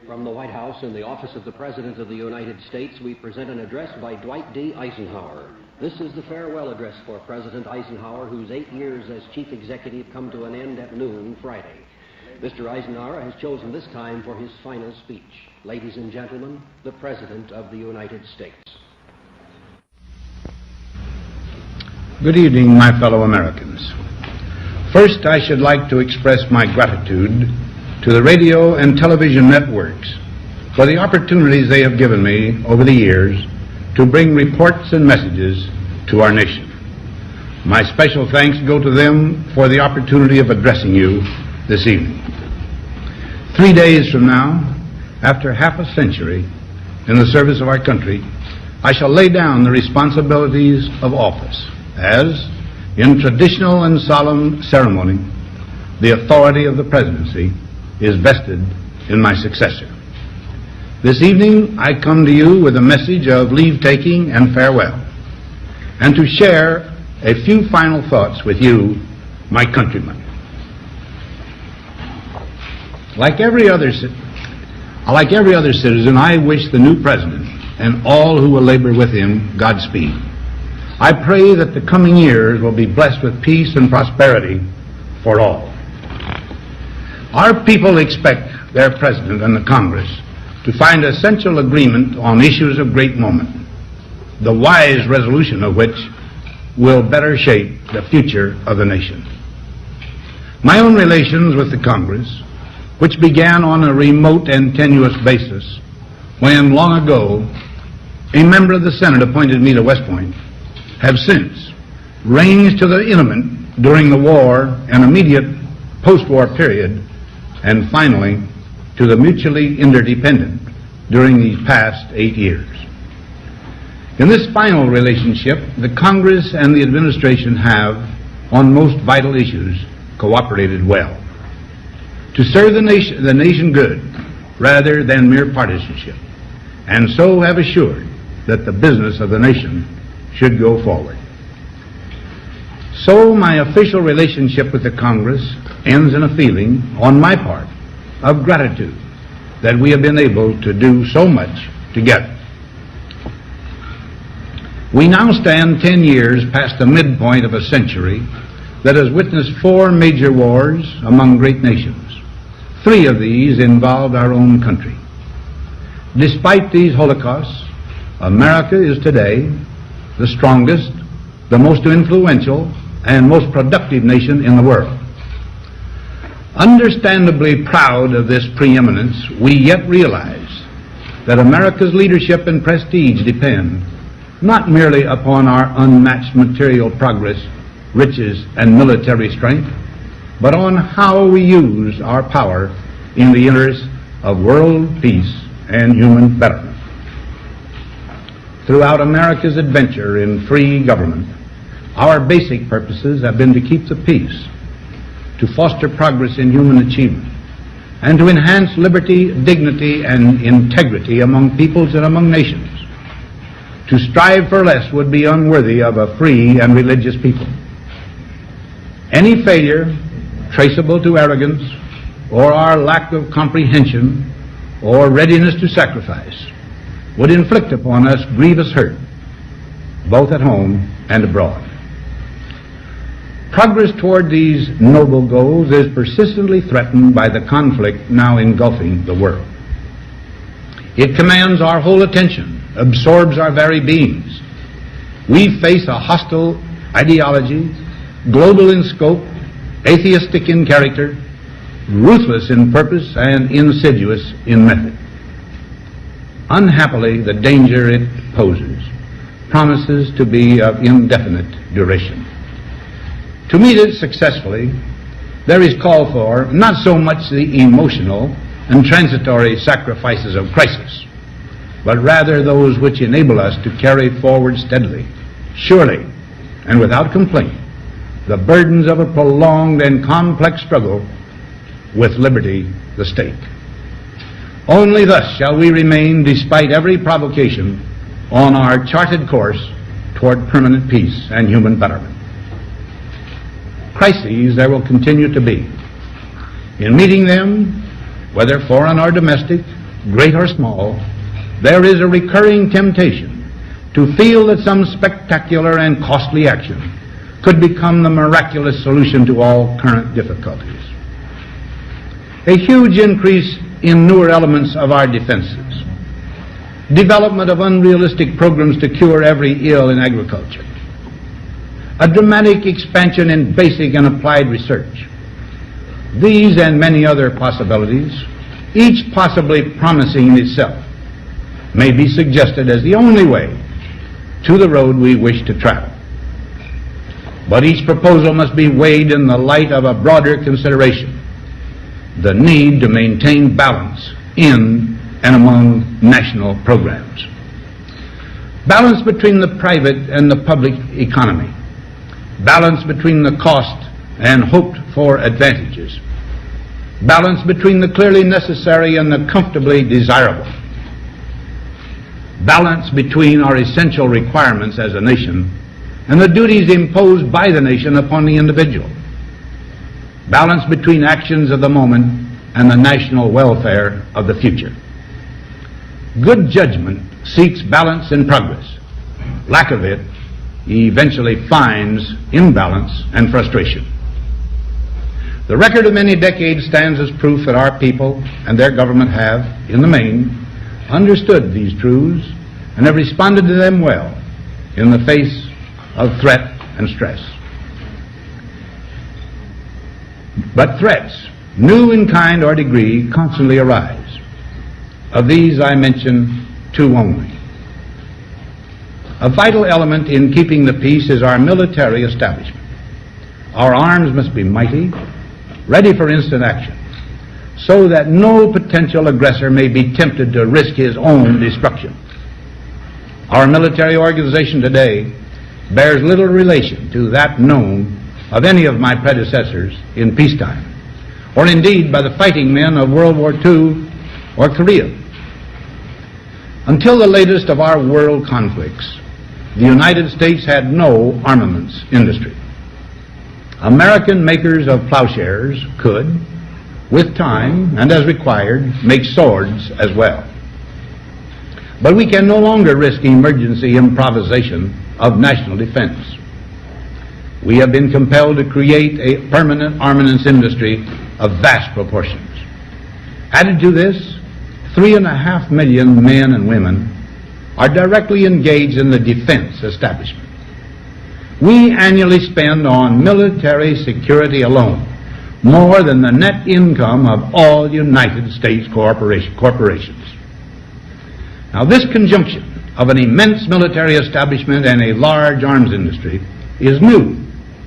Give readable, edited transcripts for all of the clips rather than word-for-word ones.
From the White House in the office of the President of the United States, we present an address by Dwight D. Eisenhower. This is the farewell address for President Eisenhower, whose 8 years as chief executive come to an end at noon Friday. Mr. Eisenhower has chosen this time for his final speech. Ladies and gentlemen, the President of the United States. Good evening, my fellow Americans. First, I should like to express my gratitude to the radio and television networks for the opportunities they have given me over the years to bring reports and messages to our nation. My special thanks go to them for the opportunity of addressing you this evening. 3 days from now, after half a century in the service of our country, I shall lay down the responsibilities of office as, in traditional and solemn ceremony, the authority of the presidency is vested in my successor. This evening, I come to you with a message of leave-taking and farewell, and to share a few final thoughts with you, my countrymen. Like every other citizen, I wish the new president and all who will labor with him Godspeed. I pray that the coming years will be blessed with peace and prosperity for all. Our people expect their president and the Congress to find essential agreement on issues of great moment, the wise resolution of which will better shape the future of the nation. My own relations with the Congress, which began on a remote and tenuous basis when, long ago, a member of the Senate appointed me to West Point, have since ranged to the intimate during the war and immediate post-war period, and finally to the mutually interdependent during these past 8 years. In this final relationship, the Congress and the administration have, on most vital issues, cooperated well to serve the nation good rather than mere partisanship, and so have assured that the business of the nation should go forward. So my official relationship with the Congress ends in a feeling, on my part, of gratitude that we have been able to do so much together. We now stand 10 years past the midpoint of a century that has witnessed 4 major wars among great nations. 3 of these involved our own country. Despite these holocausts, America is today the strongest, the most influential, and most productive nation in the world. Understandably proud of this preeminence, we yet realize that America's leadership and prestige depend not merely upon our unmatched material progress, riches, and military strength, but on how we use our power in the interest of world peace and human betterment. Throughout America's adventure in free government, our basic purposes have been to keep the peace, to foster progress in human achievement, and to enhance liberty, dignity, and integrity among peoples and among nations. To strive for less would be unworthy of a free and religious people. Any failure traceable to arrogance or our lack of comprehension or readiness to sacrifice would inflict upon us grievous hurt, both at home and abroad. Progress toward these noble goals is persistently threatened by the conflict now engulfing the world. It commands our whole attention, absorbs our very beings. We face a hostile ideology, global in scope, atheistic in character, ruthless in purpose, and insidious in method. Unhappily, the danger it poses promises to be of indefinite duration. To meet it successfully, there is call for not so much the emotional and transitory sacrifices of crisis, but rather those which enable us to carry forward steadily, surely, and without complaint, the burdens of a prolonged and complex struggle with liberty, the stake. Only thus shall we remain, despite every provocation, on our charted course toward permanent peace and human betterment. Crises there will continue to be. In meeting them, whether foreign or domestic, great or small, there is a recurring temptation to feel that some spectacular and costly action could become the miraculous solution to all current difficulties. A huge increase in newer elements of our defenses, development of unrealistic programs to cure every ill in agriculture, a dramatic expansion in basic and applied research. These and many other possibilities, each possibly promising in itself, may be suggested as the only way to the road we wish to travel. But each proposal must be weighed in the light of a broader consideration, the need to maintain balance in and among national programs. Balance between the private and the public economy. Balance between the cost and hoped-for advantages. Balance between the clearly necessary and the comfortably desirable. Balance between our essential requirements as a nation and the duties imposed by the nation upon the individual. Balance between actions of the moment and the national welfare of the future. Good judgment seeks balance in progress. Lack of it eventually finds imbalance and frustration. The record of many decades stands as proof that our people and their government have, in the main, understood these truths and have responded to them well in the face of threat and stress. But threats, new in kind or degree, constantly arise. Of these I mention two only. A vital element in keeping the peace is our military establishment. Our arms must be mighty, ready for instant action, so that no potential aggressor may be tempted to risk his own destruction. Our military organization today bears little relation to that known of any of my predecessors in peacetime, or indeed by the fighting men of World War II or Korea. Until the latest of our world conflicts, the United States had no armaments industry. American makers of plowshares could, with time and as required, make swords as well. But we can no longer risk emergency improvisation of national defense. We have been compelled to create a permanent armaments industry of vast proportions. Added to this, 3.5 million men and women are directly engaged in the defense establishment. We annually spend on military security alone more than the net income of all United States corporations. Now, this conjunction of an immense military establishment and a large arms industry is new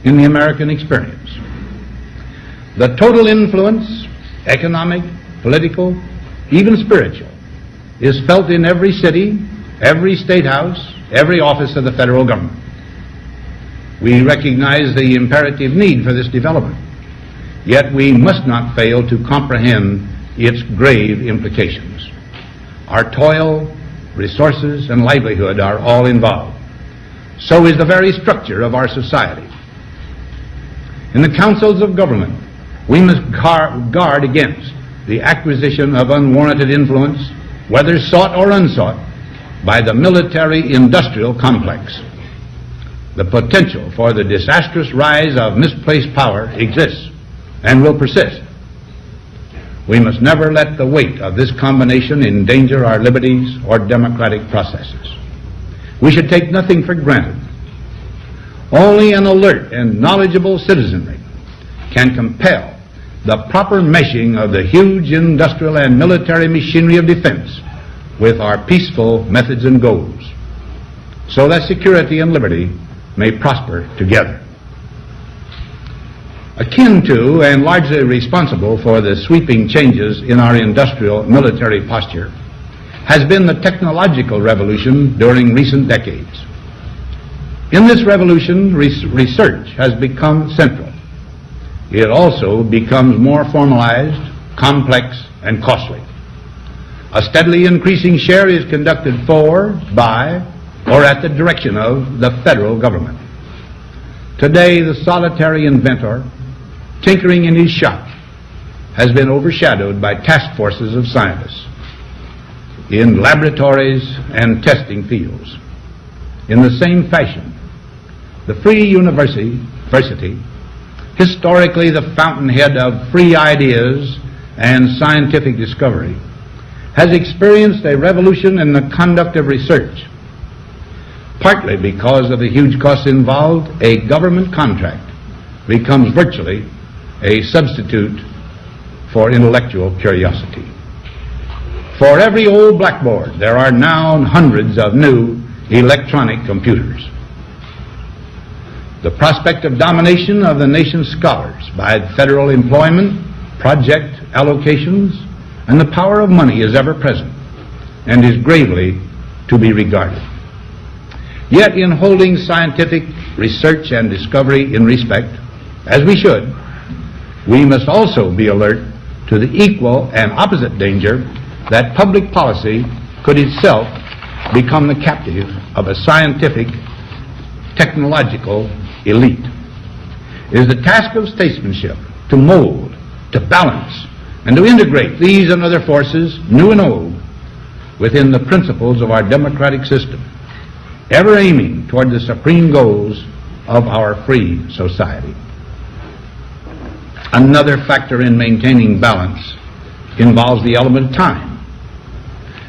in the American experience. The total influence, economic, political, even spiritual, is felt in every city, every state house, every office of the federal government. We recognize the imperative need for this development, yet we must not fail to comprehend its grave implications. Our toil, resources, and livelihood are all involved. So is the very structure of our society. In the councils of government, we must guard against the acquisition of unwarranted influence, whether sought or unsought, by the military-industrial complex. The potential for the disastrous rise of misplaced power exists and will persist. We must never let the weight of this combination endanger our liberties or democratic processes. We should take nothing for granted. Only an alert and knowledgeable citizenry can compel the proper meshing of the huge industrial and military machinery of defense with our peaceful methods and goals, so that security and liberty may prosper together. Akin to and largely responsible for the sweeping changes in our industrial military posture has been the technological revolution during recent decades. In this revolution, research has become central. It also becomes more formalized, complex, and costly. A steadily increasing share is conducted for, by, or at the direction of the federal government. Today, the solitary inventor, tinkering in his shop, has been overshadowed by task forces of scientists. in laboratories and testing fields. In the same fashion, the free university, historically the fountainhead of free ideas and scientific discovery, has experienced a revolution in the conduct of research. Partly because of the huge costs involved, a government contract becomes virtually a substitute for intellectual curiosity. For every old blackboard, there are now hundreds of new electronic computers. The prospect of domination of the nation's scholars by federal employment, project allocations, and the power of money is ever present and is gravely to be regarded. Yet in holding scientific research and discovery in respect, as we should, we must also be alert to the equal and opposite danger that public policy could itself become the captive of a scientific, technological elite. It is the task of statesmanship to mold, to balance, and to integrate these and other forces, new and old, within the principles of our democratic system, ever aiming toward the supreme goals of our free society. Another factor in maintaining balance involves the element of time.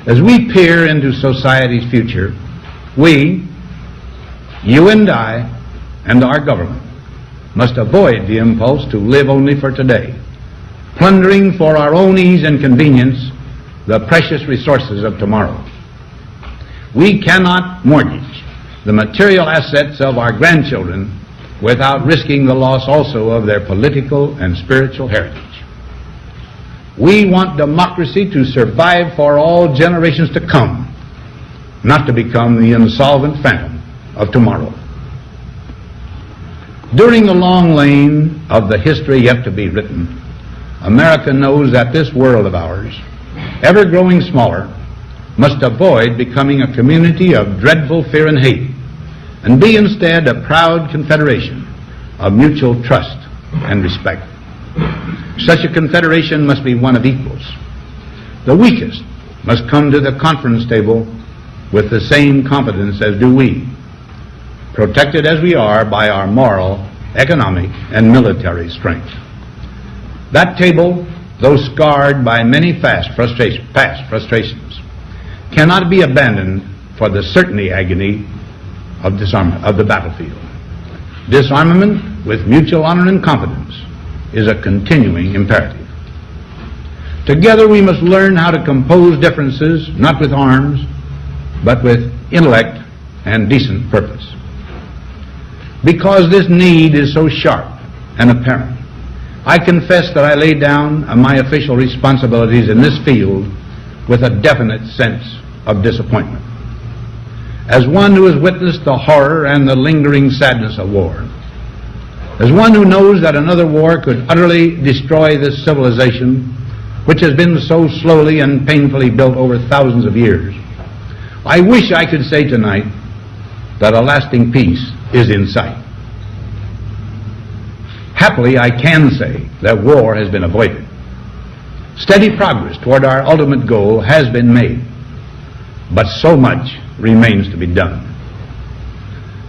As we peer into society's future, we, you and I, and our government must avoid the impulse to live only for today, plundering for our own ease and convenience the precious resources of tomorrow. We cannot mortgage the material assets of our grandchildren without risking the loss also of their political and spiritual heritage. We want democracy to survive for all generations to come, not to become the insolvent phantom of tomorrow. During the long lane of the history yet to be written, America knows that this world of ours, ever growing smaller, must avoid becoming a community of dreadful fear and hate, and be instead a proud confederation of mutual trust and respect. Such a confederation must be one of equals. The weakest must come to the conference table with the same confidence as do we, protected as we are by our moral, economic, and military strength. That table, though scarred by many past frustrations, cannot be abandoned for the certainty agony of disarmament of the battlefield. Disarmament with mutual honor and confidence is a continuing imperative. Together we must learn how to compose differences, not with arms, but with intellect and decent purpose. Because this need is so sharp and apparent, I confess that I lay down my official responsibilities in this field with a definite sense of disappointment. As one who has witnessed the horror and the lingering sadness of war, as one who knows that another war could utterly destroy this civilization, which has been so slowly and painfully built over thousands of years, I wish I could say tonight that a lasting peace is in sight. Happily, I can say that war has been avoided. Steady progress toward our ultimate goal has been made, but so much remains to be done.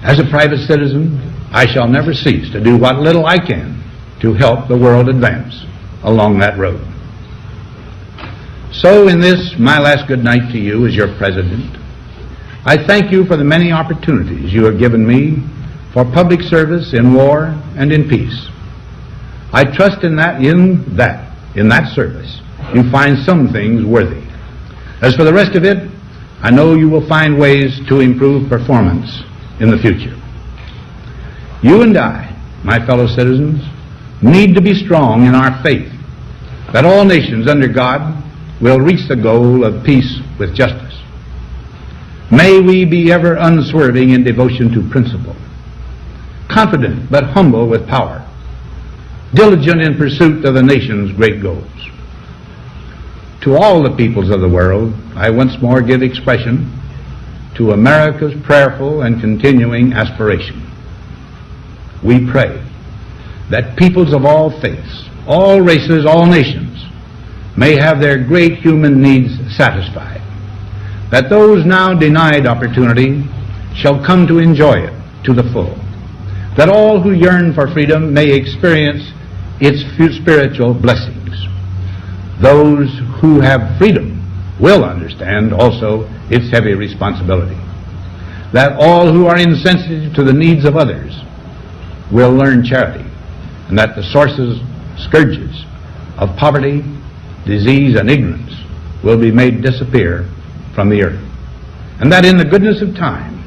As a private citizen, I shall never cease to do what little I can to help the world advance along that road. So in this, my last good night to you as your president, I thank you for the many opportunities you have given me for public service in war and in peace. I trust in that service, you find some things worthy. As for the rest of it, I know you will find ways to improve performance in the future. You and I, my fellow citizens, need to be strong in our faith that all nations under God will reach the goal of peace with justice. May we be ever unswerving in devotion to principle, confident but humble with power, diligent in pursuit of the nation's great goals. To all the peoples of the world, I once more give expression to America's prayerful and continuing aspiration. We pray that peoples of all faiths, all races, all nations may have their great human needs satisfied, that those now denied opportunity shall come to enjoy it to the full, that all who yearn for freedom may experience its spiritual blessings. Those who have freedom will understand also its heavy responsibility, that all who are insensitive to the needs of others will learn charity, and that the scourges of poverty, disease, and ignorance will be made disappear from the earth, and that in the goodness of time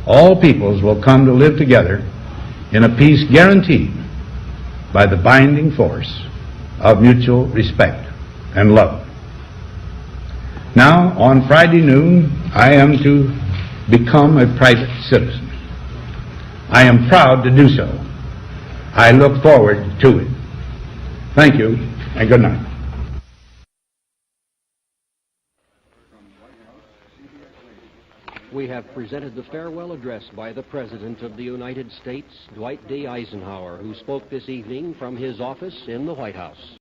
all peoples will come to live together in a peace guaranteed by the binding force of mutual respect and love. Now, on Friday noon, I am to become a private citizen. I am proud to do so. I look forward to it. Thank you, and good night. We have presented the farewell address by the President of the United States, Dwight D. Eisenhower, who spoke this evening from his office in the White House.